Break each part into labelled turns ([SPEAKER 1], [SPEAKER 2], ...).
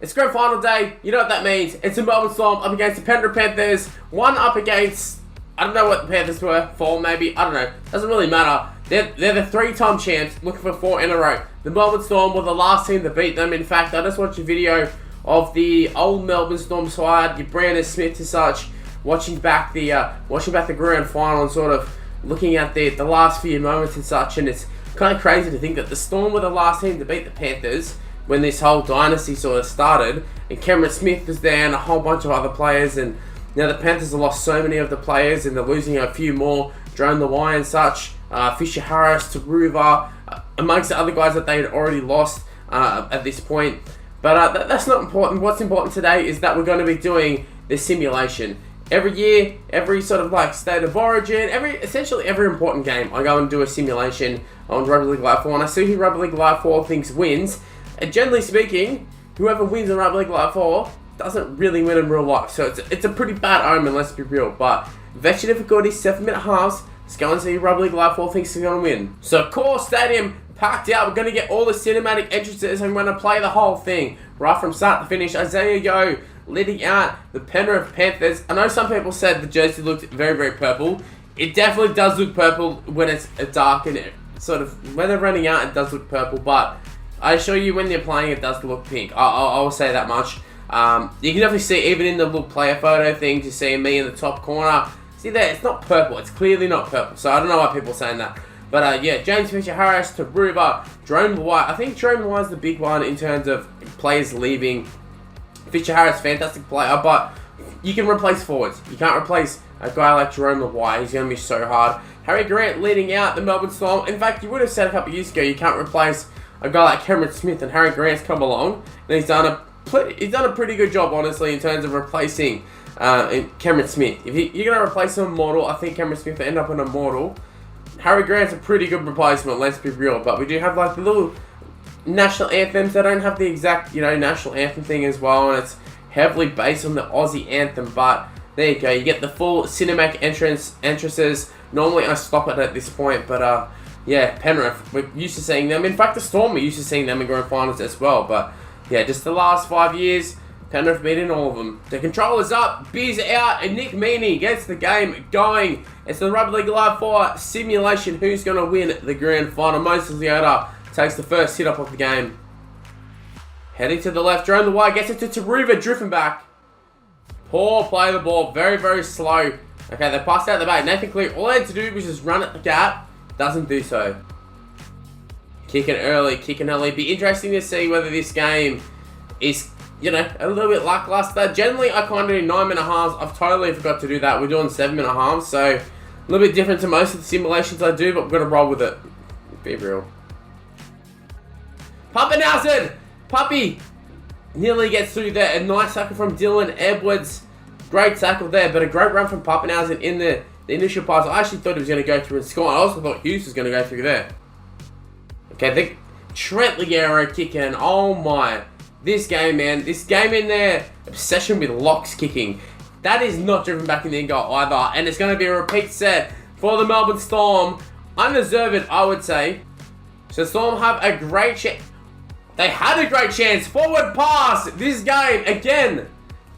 [SPEAKER 1] It's Grand Final day, you know what that means. It's the Melbourne Storm up against the Penrith Panthers. One up against, I don't know what the Panthers were, 4 maybe, I don't know. Doesn't really matter. They're the 3-time champs, looking for 4 in a row. The Melbourne Storm were the last team to beat them. In fact, I just watched a video of the old Melbourne Storm side, your Brandon Smith and such, watching back the Grand Final and sort of looking at the last few moments and such, and it's kind of crazy to think that the Storm were the last team to beat the Panthers when this whole dynasty sort of started, and Cameron Smith was there and a whole bunch of other players, and now the Panthers have lost so many of the players and they're losing a few more, Drone Lawai and such, Fisher Harris, Taruva, amongst the other guys that they had already lost at this point. But that's not important. What's important today is that we're going to be doing this simulation. Every year, every sort of like state of origin, essentially every important game, I go and do a simulation on Rugby League Live 4, and I see who Rugby League Live 4 thinks wins. And generally speaking, whoever wins in Rugby League Live 4 doesn't really win in real life. So it's a pretty bad omen, let's be real. But veteran difficulty, 7-minute halves. Let's go and see who Rugby League Live 4 thinks is going to win. So Core Stadium packed out. We're going to get all the cinematic entrances and we're going to play the whole thing right from start to finish. Isaiah Yeo leading out the Penrith Panthers. I know some people said the jersey looked very, very purple. It definitely does look purple when it's dark and sort of when they're running out, it does look purple. But I assure you, when they're playing, it does look pink. I will say that much. You can definitely see, even in the little player photo things, you see me in the top corner. See there, it's not purple. It's clearly not purple. So I don't know why people are saying that. But yeah, James Fisher Harris, Taruva, Drone Lawai. I think Drone Lawai is the big one in terms of players leaving. Fisher Harris, fantastic player, but you can replace forwards. You can't replace a guy like Jerome Lawai. He's going to be so hard. Harry Grant leading out the Melbourne Storm. In fact, you would have said a couple of years ago you can't replace a guy like Cameron Smith, and Harry Grant's come along and he's done a pretty good job, honestly, in terms of replacing Cameron Smith. If you're going to replace an immortal, I think Cameron Smith will end up an immortal. Harry Grant's a pretty good replacement, let's be real. But we do have like the little national anthems. They don't have the exact, national anthem thing as well, and it's heavily based on the Aussie anthem. But there you go, you get the full cinematic entrances. Normally I stop it at this point, but yeah, Penrith, we're used to seeing them. In fact, the Storm, we're used to seeing them in Grand Finals as well. But yeah, just the last 5 years, Penrith beating all of them. The controller's up, Beers out, and Nick Meaney gets the game going. It's the Rugby League Live 4 simulation. Who's going to win the Grand Final? Moses Leota takes the first hit up of the game. Heading to the left, Drone Lawai gets it to Taruva, drifting back. Poor play of the ball, very, very slow. Okay, they passed out the back. Nathan Cleary, all they had to do was just run at the gap. Doesn't do so. Kicking early. Be interesting to see whether this game is, a little bit lackluster. Generally, I can't do 9-minute halves. I've totally forgot to do that. We're doing 7-minute halves, so a little bit different to most of the simulations I do, but we're going to roll with it. Be real. Pappenhausen! Puppy nearly gets through there. A nice tackle from Dylan Edwards. Great tackle there, but a great run from Pappenhausen in the initial pass. I actually thought he was going to go through and score. I also thought Hughes was going to go through there. Okay, the Trent Ligero kicking. Oh my. This game, man. This game in there. Obsession with locks kicking. That is not driven back in the end goal either. And it's going to be a repeat set for the Melbourne Storm. Undeserved, I would say. So Storm have a great chance. They had a great chance. Forward pass. This game, again.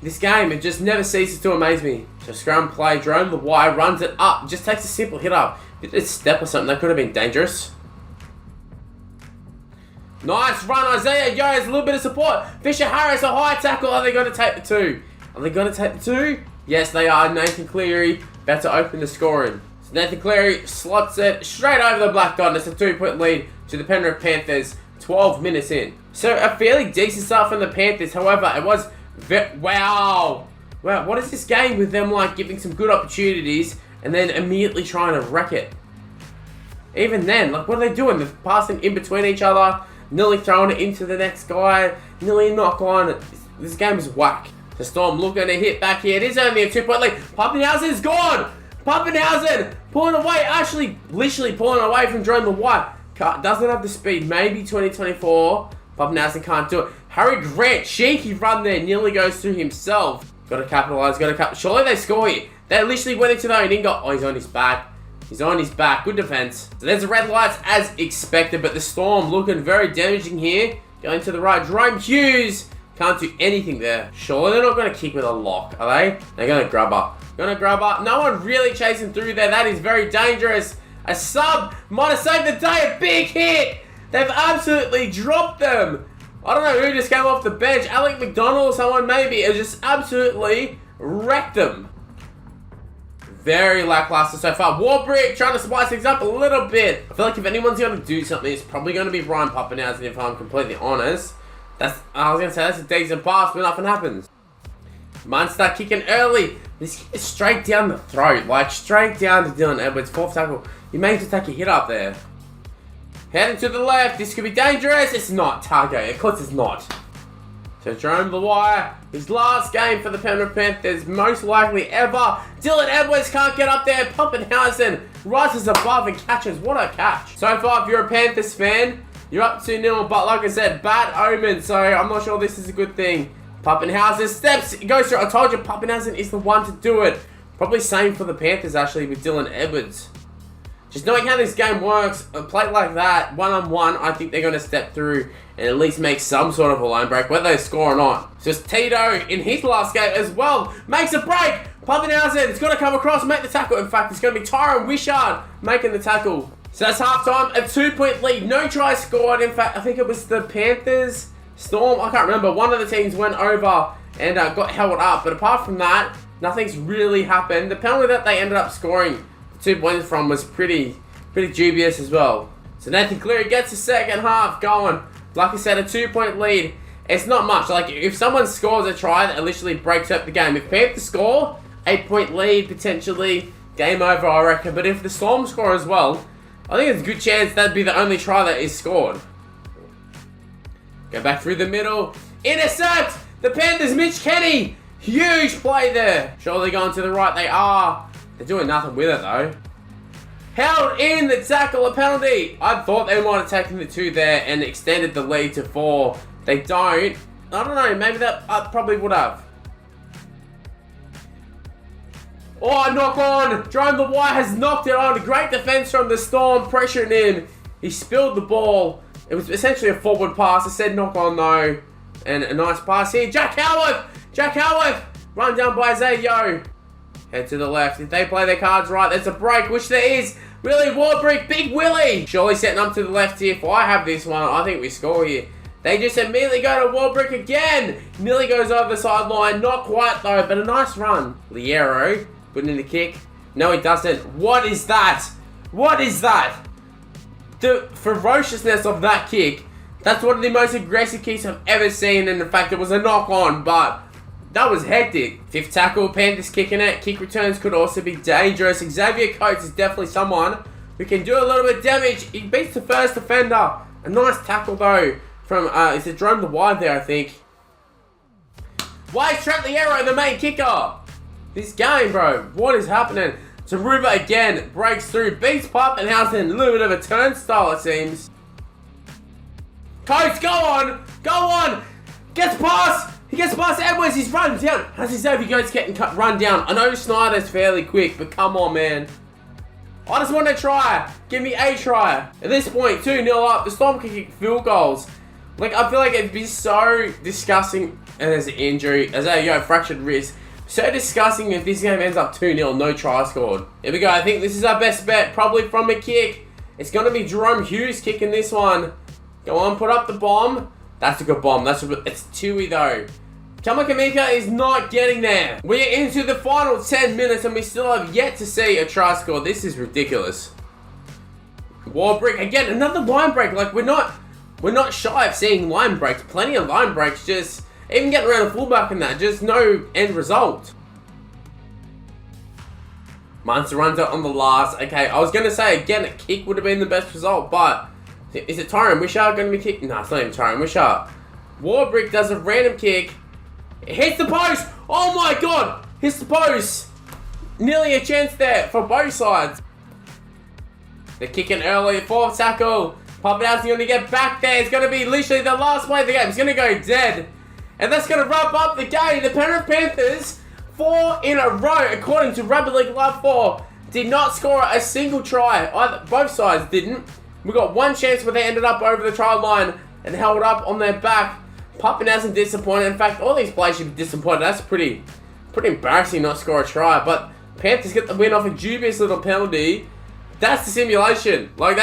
[SPEAKER 1] This game, it just never ceases to amaze me. So scrum play, Drone Lawai runs it up. Just takes a simple hit up. If it's a step or something, that could have been dangerous. Nice run, Isaiah Yeo has a little bit of support. Fisher Harris, a high tackle. Are they going to take the 2? Are they going to take the 2? Yes, they are. Nathan Cleary about to open the scoring. So Nathan Cleary slots it straight over the black dot. It's a 2-point lead to the Penrith Panthers. 12 minutes in. So a fairly decent start from the Panthers. However, it was... Wow, what is this game with them like giving some good opportunities and then immediately trying to wreck it? Even then, like, what are they doing? They're passing in between each other, nearly throwing it into the next guy, nearly not on it. This game is whack. The Storm looking to hit back here. It is only a 2-point lead. Pappenhausen is gone. Pappenhausen pulling away, actually literally pulling away from Drone Lawai. Doesn't have the speed. Maybe 2024. Pappenhausen can't do it. Harry Grant, cheeky run there, nearly goes through himself. Got to capitalise, surely they score here. They literally went into their own end goal. Oh, he's on his back. He's on his back. Good defense. So there's the red lights as expected, but the Storm looking very damaging here. Going to the right. Jerome Hughes Can't do anything there. Surely they're not going to kick with a lock, are they? They're going to grab her. No one really chasing through there. That is very dangerous. A sub might have saved the day. A big hit. They've absolutely dropped them. I don't know who just came off the bench. Alec McDonald or someone maybe. It just absolutely wrecked them. Very lackluster so far. Warbrick trying to spice things up a little bit. I feel like if anyone's going to do something, it's probably going to be Ryan Pappenhausen, if I'm completely honest. I was going to say, that's a decent pass, but nothing happens. Munster kicking early. This is straight down the throat. Like, straight down to Dylan Edwards. 4th tackle. You may just take a hit up there. Heading to the left. This could be dangerous. It's not. Target. Of course it's not. So Jerome Lawire, his last game for the Penrith Panthers, most likely ever. Dylan Edwards can't get up there. Pappenhausen rises above and catches. What a catch. So far, if you're a Panthers fan, you're up 2-0, but like I said, bad omen, so I'm not sure this is a good thing. Pappenhausen steps, goes through. I told you, Pappenhausen is the one to do it. Probably same for the Panthers, actually, with Dylan Edwards. Just knowing how this game works, a play like that, one-on-one, I think they're going to step through and at least make some sort of a line break, whether they score or not. Just Tito, in his last game as well, makes a break. Pappenhausen is going to come across, make the tackle. In fact, it's going to be Tyron Wishart making the tackle. So that's halftime, a 2-point lead, no try scored. In fact, I think it was the Panthers, Storm, I can't remember. One of the teams went over and got held up. But apart from that, nothing's really happened. The penalty that they ended up scoring 2 points from was pretty dubious as well. So Nathan Cleary gets the second half going. Like I said, a 2-point lead. It's not much. Like, if someone scores a try, that literally breaks up the game. If Panthers score, 8-point lead, potentially, game over, I reckon. But if the Storm score as well, I think there's a good chance that'd be the only try that is scored. Go back through the middle. Intercept! The Panthers, Mitch Kenny! Huge play there. Surely going to the right, they are. They're doing nothing with it though. Held in the tackle, a penalty. I thought they might have taken the 2 there and extended the lead to 4. They don't. I don't know, maybe that I probably would have. Oh, knock on. Jerome Lawire has knocked it on. Great defense from the Storm, pressuring him. He spilled the ball. It was essentially a forward pass. I said knock on though. And a nice pass here. Jack Howarth. Run down by Isaiah Yeo. Head to the left. If they play their cards right, there's a break, which there is. Willie Warbrick, Big Willie. Surely setting up to the left here. If I have this one, I think we score here. They just immediately go to Warbrick again. Nearly goes over the sideline. Not quite though, but a nice run. Liero putting in the kick. No, he doesn't. What is that? The ferociousness of that kick. That's one of the most aggressive kicks I've ever seen. And in fact, it was a knock on, but that was hectic. 5th tackle, Panthers kicking it. Kick returns could also be dangerous. Xavier Coates is definitely someone who can do a little bit of damage. He beats the first defender. A nice tackle though from, is it Jerome Lawire there, I think. Why is Trent Liero the main kicker? This game, bro. What is happening? Taruva again breaks through, beats Pappenhausen. A little bit of a turnstile, it seems. Coates, go on. Gets past. He gets past Edwards. He's run down. How's his Xavier Goats getting run down? I know Snyder's fairly quick, but come on, man. I just want to try. Give me a try. At this point, 2-0 up. The Storm can kick field goals. Like, I feel like it'd be so disgusting. And there's an injury. As a fractured wrist. So disgusting if this game ends up 2-0, no try scored. Here we go. I think this is our best bet. Probably from a kick. It's going to be Jerome Hughes kicking this one. Go on, put up the bomb. That's a good bomb. It's Tui though. Kamika is not getting there. We're into the final 10 minutes and we still have yet to see a try score. This is ridiculous. Warbrick again, another line break. Like we're not shy of seeing line breaks. Plenty of line breaks. Just even getting around a fullback and that. Just no end result. Munster runs out on the last. Okay, I was gonna say again a kick would have been the best result, but is it Tyron Wishart going to be kicked? No, it's not even Tyron Wishart. Warbrick does a random kick. It hits the post. Oh my god. Hits the post. Nearly a chance there for both sides. They're kicking early. 4th tackle. Pappenhausen going to get back there. It's going to be literally the last play of the game. It's going to go dead. And that's going to wrap up the game. The Penrith Panthers, 4 in a row, according to Rugby League Live 4, did not score a single try. Both sides didn't. We got one chance where they ended up over the try line and held up on their back. Pappenhausen disappointed. In fact, all these players should be disappointed. That's pretty embarrassing not score a try. But Panthers get the win off a dubious little penalty. That's the simulation. Like,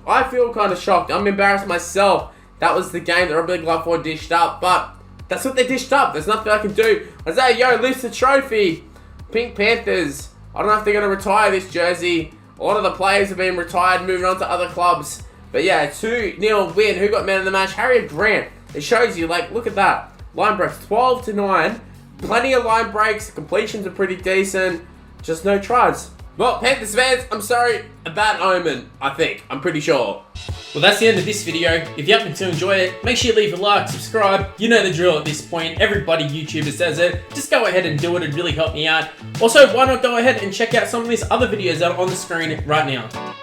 [SPEAKER 1] I feel kind of shocked. I'm embarrassed myself. That was the game that Rugby League Live 4 dished up. But that's what they dished up. There's nothing I can do. Isaiah Yeo lifts the trophy. Pink Panthers. I don't know if they're going to retire this jersey. A lot of the players have been retired, moving on to other clubs. But yeah, 2-0 win. Who got man of the match? Harriet Grant. It shows you, like, look at that. Line breaks 12-9. Plenty of line breaks. Completions are pretty decent. Just no tries. Well, Panthers fans, I'm sorry. A bad omen, I think. I'm pretty sure.
[SPEAKER 2] Well, that's the end of this video. If you happen to enjoy it, make sure you leave a like, subscribe. You know the drill at this point. Everybody YouTuber says it. Just go ahead and do it. It'd really help me out. Also, why not go ahead and check out some of these other videos that are on the screen right now.